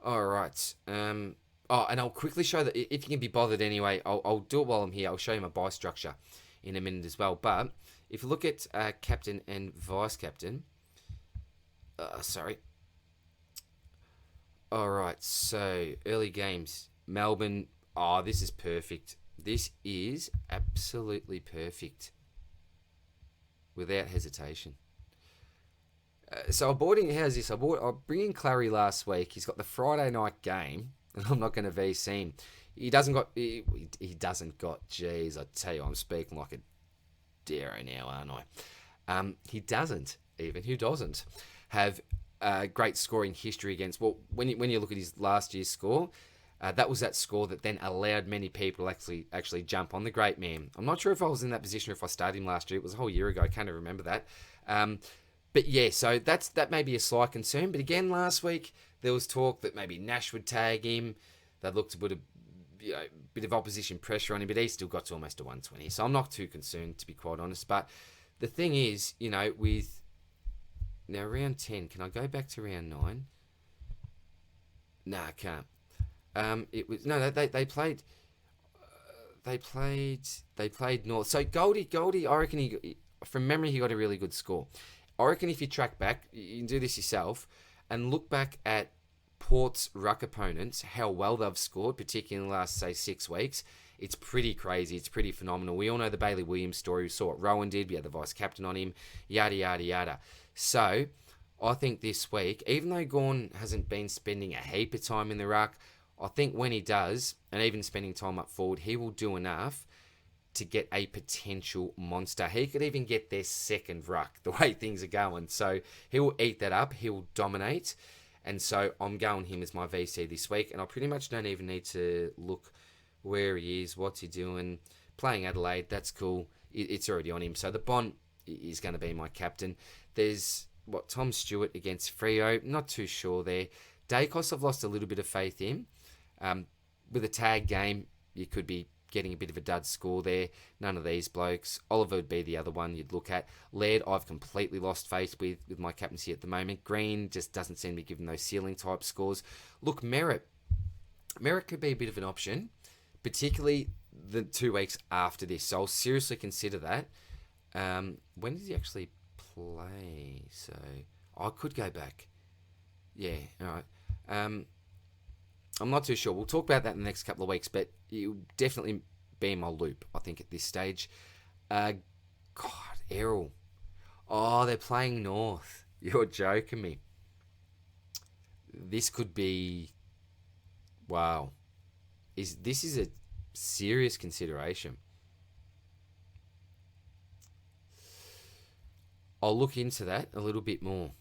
All right. And I'll quickly show that if you can be bothered anyway, I'll do it while I'm here. I'll show you my buy structure in a minute as well. But if you look at captain and vice-captain... sorry. All right, so early games. Melbourne. Oh, this is perfect. This is absolutely perfect. Without hesitation. So I bought in, how's this? I bring in Clary last week. He's got the Friday night game, and I'm not going to VC him. He doesn't got, geez, I tell you, I'm speaking like a Darrow now, aren't I? He doesn't even, who doesn't, have great scoring history against, well, when you look at his last year's score, that was that score that then allowed many people actually jump on the great man. I'm not sure if I was in that position or if I started him last year. It was a whole year ago. I can't even remember that. But yeah, so that may be a slight concern. But again, last week there was talk that maybe Nash would tag him. They looked to put a bit of opposition pressure on him, but he still got to almost a 120. So I'm not too concerned, to be quite honest. But the thing is, with now round 10, can I go back to round 9? No, I can't. It was no, they played North. So Goldie, I reckon from memory he got a really good score. I reckon if you track back, you can do this yourself, and look back at Port's ruck opponents, how well they've scored, particularly in the last, say, 6 weeks. It's pretty crazy. It's pretty phenomenal. We all know the Bailey Williams story. We saw what Rowan did. We had the vice-captain on him, yada, yada, yada. So I think this week, even though Gorn hasn't been spending a heap of time in the ruck, I think when he does, and even spending time up forward, he will do enough to get a potential monster. He could even get their second ruck, the way things are going. So he will eat that up. He will dominate. And so I'm going him as my VC this week. And I pretty much don't even need to look where he is, what's he doing. Playing Adelaide, that's cool. It's already on him. So the Bond is going to be my captain. There's, Tom Stewart against Freo. Not too sure there. Dacos, I've lost a little bit of faith in. With a tag game, you could be getting a bit of a dud score there. None of these blokes. Oliver would be the other one you'd look at. Laird, I've completely lost faith with my captaincy at the moment. Green just doesn't seem to be giving those ceiling type scores. Look, Merritt. Merritt could be a bit of an option, particularly the 2 weeks after this. So I'll seriously consider that. When does he actually play? So I could go back. Yeah, all right. I'm not too sure. We'll talk about that in the next couple of weeks, but you'll definitely be in my loop, I think, at this stage. God, Errol. Oh, they're playing North. You're joking me. This could be... Wow. This is a serious consideration. I'll look into that a little bit more.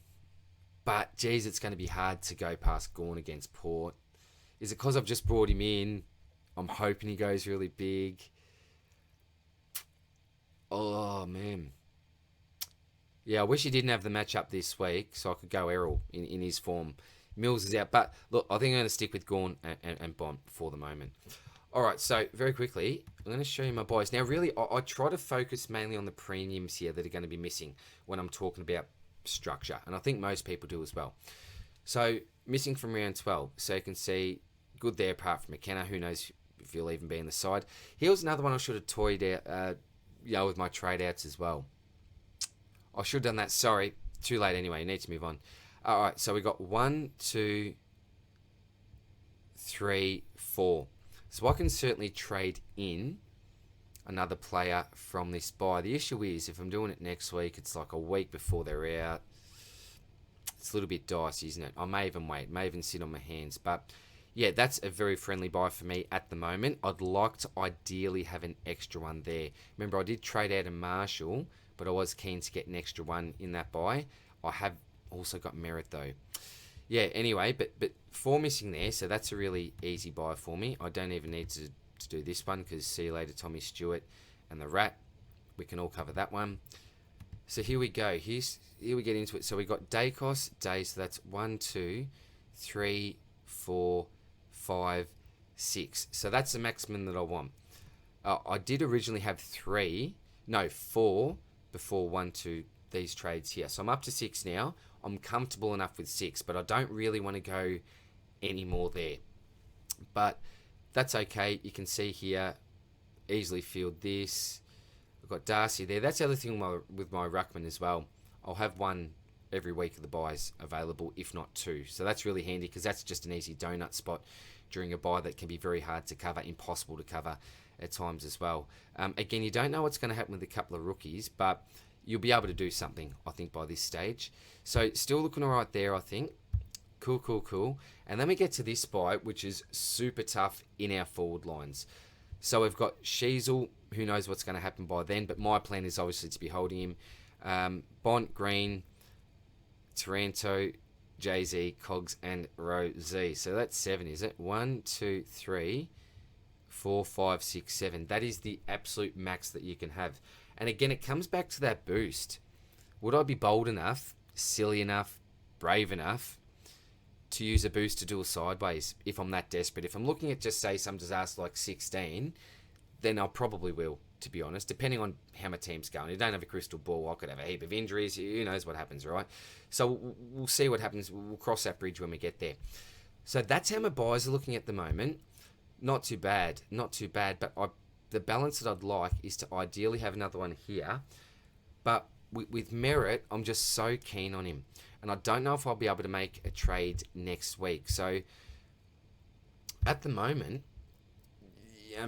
But, geez, it's going to be hard to go past Gawn against Port. Is it because I've just brought him in? I'm hoping he goes really big. Oh, man. Yeah, I wish he didn't have the match up this week so I could go Errol in his form. Mills is out. But, look, I think I'm going to stick with Gawn and Bond for the moment. All right, so very quickly, I'm going to show you my buys. Now, really, I try to focus mainly on the premiums here that are going to be missing when I'm talking about structure. And I think most people do as well. So, missing from round 12. So, you can see... Good there, apart from McKenna. Who knows if he'll even be in the side. Here's another one I should have toyed out, with my trade outs as well. I should have done that. Sorry, too late anyway. Need to move on. All right, so we got 1, 2, 3, 4. So I can certainly trade in another player from this buy. The issue is, if I'm doing it next week, it's like a week before they're out. It's a little bit dicey, isn't it? I may even wait. May even sit on my hands, but... Yeah, that's a very friendly buy for me at the moment. I'd like to ideally have an extra one there. Remember, I did trade out a Marshall, but I was keen to get an extra one in that buy. I have also got Merritt, though. Yeah, anyway, but 4 missing there, so that's a really easy buy for me. I don't even need to do this one, because see you later, Tommy Stewart and the Rat. We can all cover that one. So here we go. Here we get into it. So we got Dacos, Day, so that's 1, 2, 3, 4... 5, 6. So that's the maximum that I want. I did originally have 4 before 1, 2, these trades here. So I'm up to 6 now. I'm comfortable enough with 6, but I don't really want to go any more there. But that's okay. You can see here, easily field this. I've got Darcy there. That's the other thing with my Ruckman as well. I'll have one every week of the buys available, if not 2. So that's really handy, because that's just an easy donut spot during a buy that can be very hard to cover, impossible to cover at times as well. Again, you don't know what's going to happen with a couple of rookies, but you'll be able to do something, I think, by this stage. So still looking all right there, I think. Cool. And then we get to this buy, which is super tough in our forward lines. So we've got Sheasel, who knows what's going to happen by then, but my plan is obviously to be holding him. Bont, Green, Taranto, Jay-Z, Cogs, and Rosie. So that's 7, is it? 1, 2, 3, 4, 5, 6, 7. That is the absolute max that you can have. And again, it comes back to that boost. Would I be bold enough, silly enough, brave enough to use a boost to do a sideways if I'm that desperate? If I'm looking at just, say, some disaster like 16, then I probably will, to be honest, depending on how my team's going. You don't have a crystal ball. I could have a heap of injuries. Who knows what happens, right? So we'll see what happens. We'll cross that bridge when we get there. So that's how my buys are looking at the moment. Not too bad. But the balance that I'd like is to ideally have another one here. But with Merritt, I'm just so keen on him. And I don't know if I'll be able to make a trade next week. So at the moment,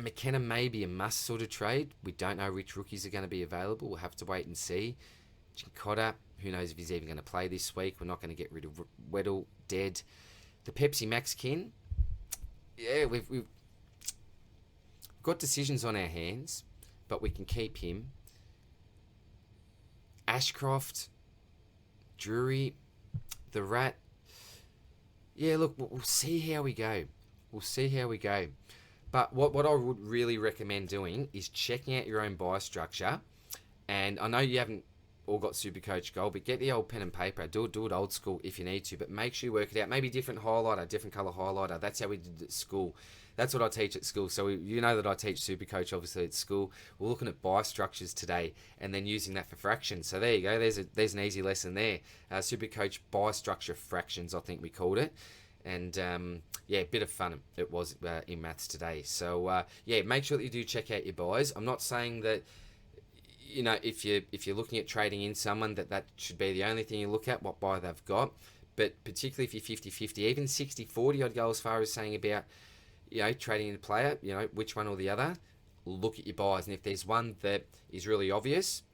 McKenna may be a must sort of trade. We don't know which rookies are going to be available. We'll have to wait and see. Chincotta, who knows if he's even going to play this week. We're not going to get rid of Weddle, dead. The Pepsi Mexican, yeah, we've got decisions on our hands, but we can keep him. Ashcroft, Drury, the Rat. Yeah, look, we'll see how we go. We'll see how we go. But what I would really recommend doing is checking out your own buy structure. And I know you haven't all got SuperCoach Gold, but get the old pen and paper. Do it old school if you need to, but make sure you work it out. Maybe different highlighter, different colour highlighter. That's how we did it at school. That's what I teach at school. So you know that I teach SuperCoach obviously at school. We're looking at buy structures today and then using that for fractions. So there you go. There's an easy lesson there. SuperCoach buy structure fractions, I think we called it. And yeah, a bit of fun it was in maths today. So yeah, make sure that you do check out your buys. I'm not saying that, you know, if you're looking at trading in someone, that should be the only thing you look at, what buy they've got. But particularly if you're 50-50, even 60-40, I'd go as far as saying about, you know, trading in a player, you know, which one or the other, look at your buys. And if there's one that is really obvious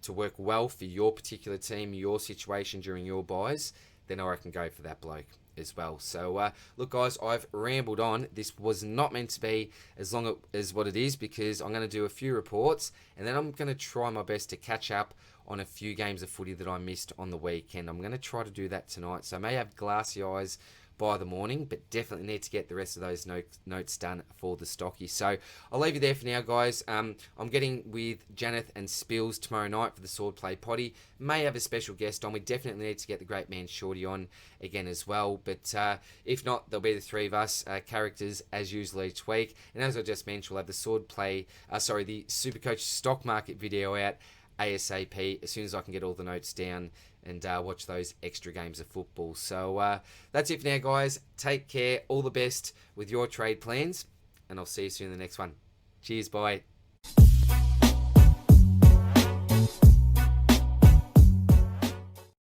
to work well for your particular team, your situation during your buys, then I reckon go for that bloke as well. So look guys, I've rambled on. This was not meant to be as long as what it is, because I'm going to do a few reports and then I'm going to try my best to catch up on a few games of footy that I missed on the weekend. I'm going to try to do that tonight, so I may have glassy eyes by the morning, but definitely need to get the rest of those notes done for the stocky. So I'll leave you there for now, guys. I'm getting with Janeth and Spills tomorrow night for the Swordplay poddy. May have a special guest on. We definitely need to get the great man Shorty on again as well, but if not, there'll be the three of us characters as usual each week. And as I just mentioned, we'll have the the SuperCoach Stock Market video out ASAP as soon as I can get all the notes down and watch those extra games of football. So that's it for now, guys. Take care. All the best with your trade plans, and I'll see you soon in the next one. Cheers. Bye.